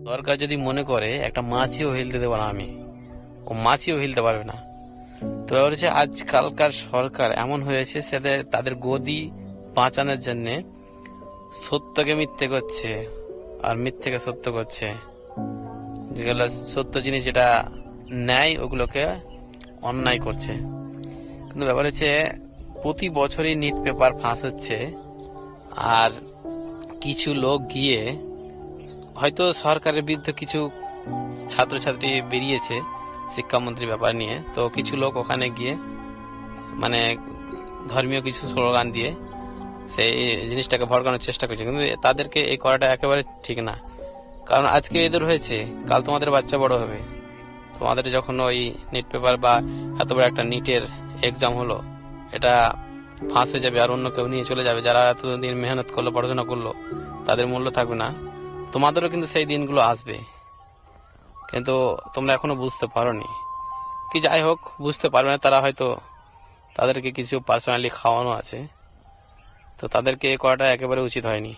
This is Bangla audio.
সরকার যদি মনে করে একটা মাছিও হিলতে দেবো না আমি, ও মাছিও হিলতে পারবে না। তো ব্যাপার হচ্ছে আজকালকার সরকার এমন হয়েছে, সেদের তাদের গদি বাঁচানোর জন্য সত্যকে মিথ্যে করছে আর মিথ্যেকে সত্য করছে। যেগুলো সত্য জিনিস, যেটা ন্যায়, ওগুলোকে অন্যায় করছে। কিন্তু ব্যাপার হচ্ছে প্রতি বছরই নিট পেপার ফাঁস হচ্ছে, আর কিছু লোক গিয়ে, হয়তো সরকারের বিরুদ্ধে কিছু ছাত্রছাত্রী বেরিয়েছে শিক্ষামন্ত্রী ব্যাপার নিয়ে, তো কিছু লোক ওখানে গিয়ে মানে ধর্মীয় কিছু স্লোগান দিয়ে সেই জিনিসটাকে ভড়কানোর চেষ্টা করছে। কিন্তু তাদেরকে এই করাটা একেবারে ঠিক না, কারণ আজকে এদের হয়েছে, কাল তোমাদের বাচ্চা বড় হবে। তোমাদের যখন ওই নিট পেপার বা এত বড় একটা নিটের এক্সাম হলো, এটা ফাঁস হয়ে যাবে আর অন্য কেউ নিয়ে চলে যাবে, যারা এতদিন মেহনত করলো, পড়াশোনা করলো, তাদের মূল্য থাকবে না। তোমাদেরও কিন্তু সেই দিনগুলো আসবে, কিন্তু তোমরা এখনো বুঝতে পারোনি। কি যাই হোক, বুঝতে পারবে না তারা, হয়তো তাদেরকে কিছু পার্সোনালি খাওয়ানো আছে, তো তাদেরকে এ করাটা একেবারে উচিত হয়নি।